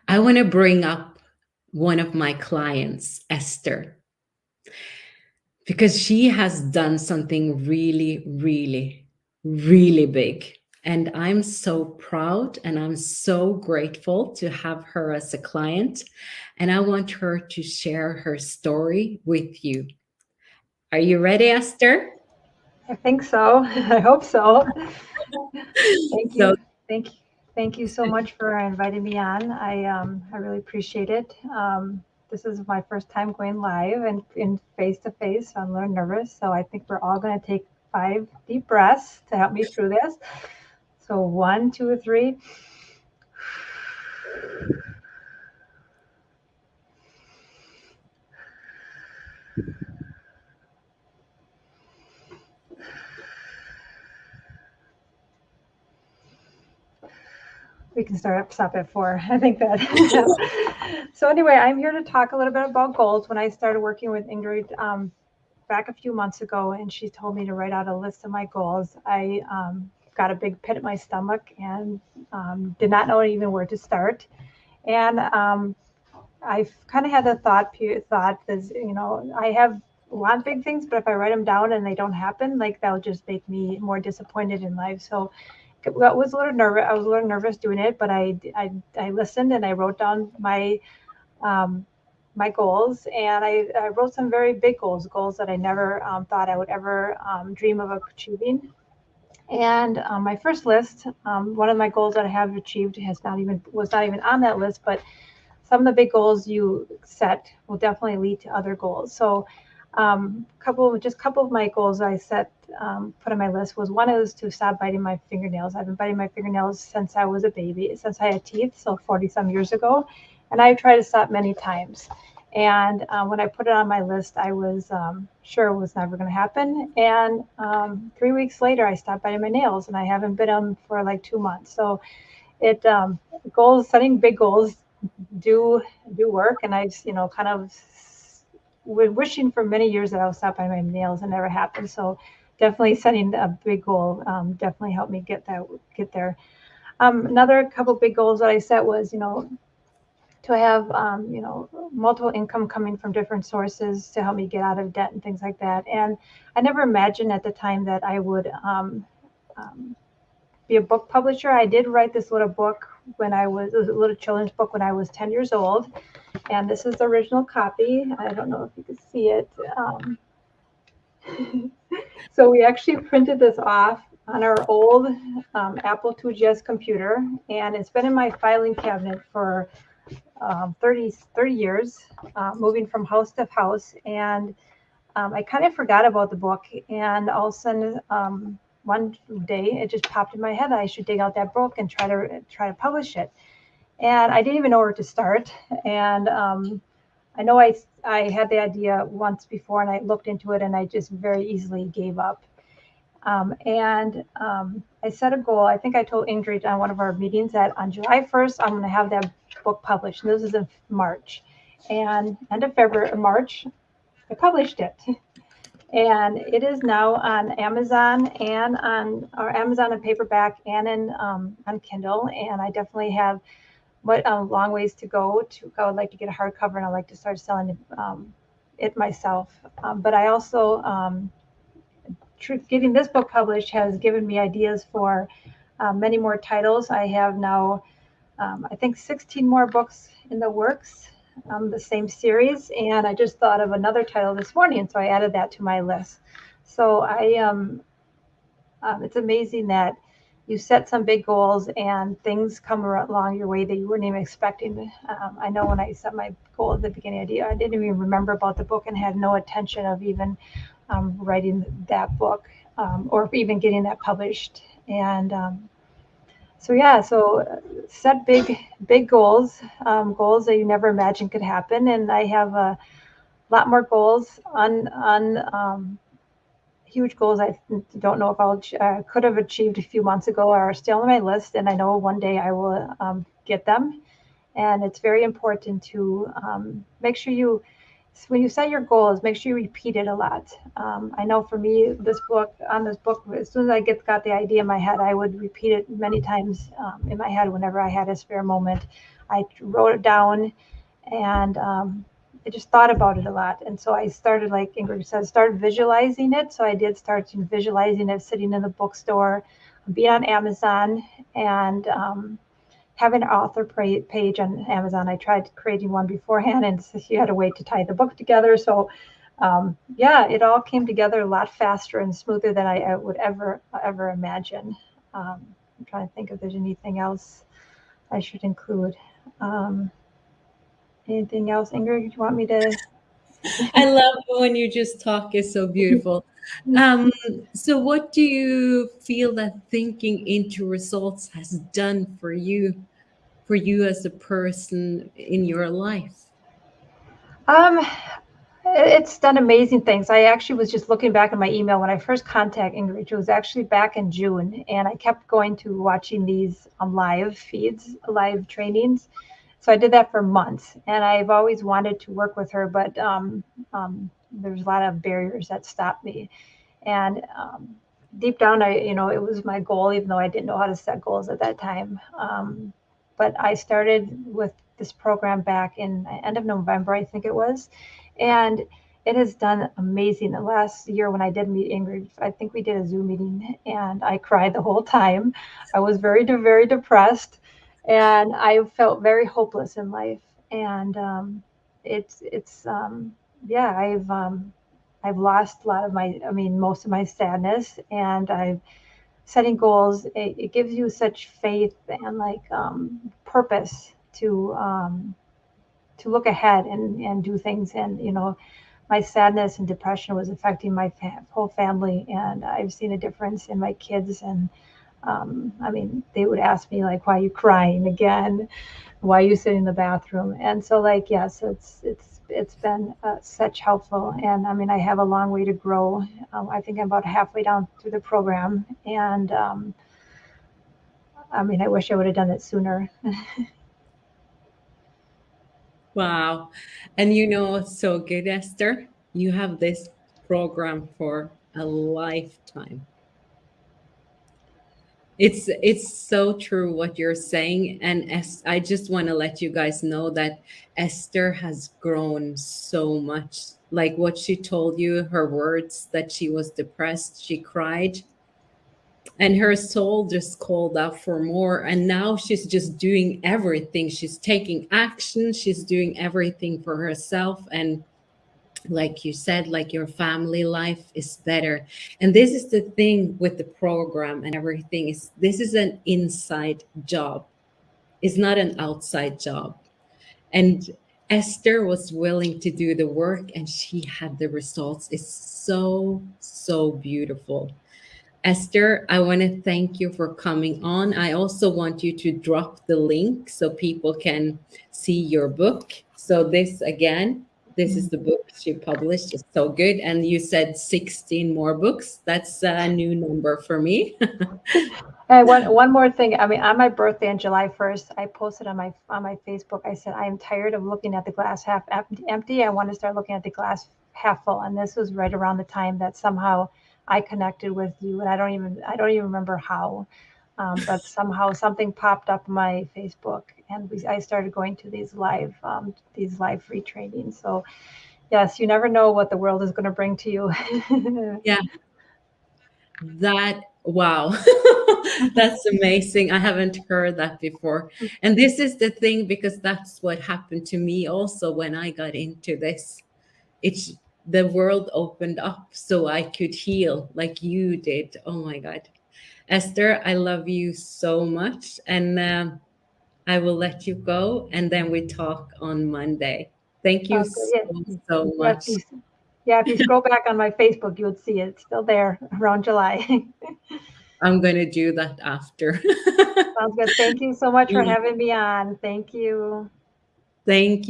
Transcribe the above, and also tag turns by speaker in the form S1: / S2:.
S1: I want to bring up one of my clients, Esther, because she has done something really, really, really big. And I'm so proud and I'm so grateful to have her as a client. And I want her to share her story with you. Are you ready, Esther?
S2: I think so. I hope so. Thank
S1: So,
S2: you. Thank you. Thank you so much for inviting me on. I really appreciate it. This is my first time going live and in face to face, so I'm a little nervous. So I think we're all going to take 5 deep breaths to help me through this. So one, two, three. We can stop at 4. I think that. So anyway, I'm here to talk a little bit about goals. When I started working with Ingrid back a few months ago, and she told me to write out a list of my goals, I got a big pit in my stomach and did not know even where to start. And I've kind of had the thought is, I have a lot of big things, but if I write them down and they don't happen, like that'll just make me more disappointed in life. So I was a little nervous. I was a little nervous doing it, but I listened and I wrote down um, my goals, and I wrote some very big goals that I never thought I would ever dream of achieving. And my first list, one of my goals that I have achieved has not even was not even on that list, but some of the big goals you set will definitely lead to other goals. So, couple of my goals I set, put on my list was one is to stop biting my fingernails. I've been biting my fingernails since I was a baby, since I had teeth, so 40 some years ago, and I've tried to stop many times. And when I put it on my list, I was sure it was never going to happen. And 3 weeks later, I stopped biting my nails, and I haven't bit them for like 2 months. So it goals setting big goals do do work, and I just kind of wishing for many years that I was stop by my nails and never happened. So definitely setting a big goal definitely helped me get there. Another couple big goals that I set was to have multiple income coming from different sources to help me get out of debt and things like that. And I never imagined at the time that I would um, be a book publisher. I did write this little book it was a little children's book when I was 10 years old. And this is the original copy. I don't know if you can see it. So we actually printed this off on our old Apple IIgs computer, and it's been in my filing cabinet for 30 years, moving from house to house. And I kind of forgot about the book, and all of a sudden, one day it just popped in my head that I should dig out that book and try to publish it. And I didn't even know where to start. And I know I had the idea once before, and I looked into it, and I just very easily gave up. And I set a goal. I think I told Ingrid on one of our meetings that on July 1st, I'm going to have that book published. And this is in March. And end of February, March, I published it. And it is now on Amazon and on or Amazon and paperback and on Kindle. And I definitely have a long ways to go. I would like to get a hardcover, and I'd like to start selling it myself. But I also getting this book published has given me ideas for many more titles. I have now, I think, 16 more books in the works, the same series, and I just thought of another title this morning, so I added that to my list. So it's amazing that you set some big goals and things come along your way that you weren't even expecting. I know when I set my goal at the beginning, I didn't even remember about the book and had no intention of even writing that book or even getting that published. And so yeah, so set big goals, goals that you never imagined could happen. And I have a lot more goals on huge goals I don't know if could have achieved a few months ago are still on my list, and I know one day I will get them. And it's very important to make sure So when you set your goals, make sure you repeat it a lot. I know for me, this book, as soon as I got the idea in my head, I would repeat it many times in my head whenever I had a spare moment. I wrote it down, and I just thought about it a lot. And so I started, like Ingrid said, started visualizing it. So I did start visualizing it sitting in the bookstore, being on Amazon, and having an author page on Amazon. I tried creating one beforehand, and so you had to wait to tie the book together. So, yeah, it all came together a lot faster and smoother than I would ever imagine. I'm trying to think if there's anything else I should include. Um, Anything else, Ingrid? Do you want me to?
S1: I love when you just talk is so beautiful. Um, so what do you feel that thinking into results has done for you as a person in your life?
S2: Um, it's done amazing things. I actually was just looking back at my email when I first contacted Ingrid. It was actually back in June, and I kept going to watching these live feeds, live trainings. So I did that for months, and I've always wanted to work with her, but there's a lot of barriers that stopped me. And deep down, it was my goal, even though I didn't know how to set goals at that time. But I started with this program back in end of November, I think it was, and it has done amazing. The last year when I did meet Ingrid, I think we did a Zoom meeting, and I cried the whole time. I was very depressed, and I felt very hopeless in life. And it's yeah, I've lost a lot of I mean, most of my sadness, and I've setting goals. It gives you such faith and like purpose to look ahead and do things. And my sadness and depression was affecting my whole family, and I've seen a difference in my kids. And I mean, they would ask me like, "Why are you crying again? Why are you sitting in the bathroom?" And so, like, yes, it's been such helpful. And I mean, I have a long way to grow. I think I'm about halfway down through the program, and I mean, I wish I would have done it sooner.
S1: Wow. And you know what's so good, Esther? You have this program for a lifetime. It's so true what you're saying. And I just want to let you guys know that Esther has grown so much. Like what she told you, her words that she was depressed, she cried, and her soul just called out for more. And now she's just doing everything. She's taking action, she's doing everything for herself. And like you said, like your family life is better. And this is the thing with the program and everything, is this is an inside job, it's not an outside job. And Esther was willing to do the work, and she had the results. It's so beautiful. Esther, I want to thank you for coming on. I also want you to drop the link so people can see your book. So this again, this is the book she published. It's so good. And you said 16 more books. That's a new number for me.
S2: And one more thing. I mean, on my birthday on July 1st, I posted on my Facebook. I said I am tired of looking at the glass half empty. I want to start looking at the glass half full. And this was right around the time that somehow I connected with you, and I don't even remember how, but somehow something popped up on my Facebook, and I started going to these live free trainings. So yes, you never know what the world is going to bring to you.
S1: Yeah, that, wow. That's amazing. I haven't heard that before. And this is the thing, because that's what happened to me also when I got into this. It's the world opened up so I could heal like you did. Oh my God. Esther, I love you so much. And I will let you go, and then we talk on Monday. Thank you
S2: Oh, good.
S1: so,
S2: Yeah.
S1: so
S2: Yeah.
S1: much.
S2: Yeah, if you scroll back on my Facebook, you would see it. It's still there around July.
S1: I'm going to do that after.
S2: Sounds good. Thank you so much for having me on. Thank you.
S1: Thank you.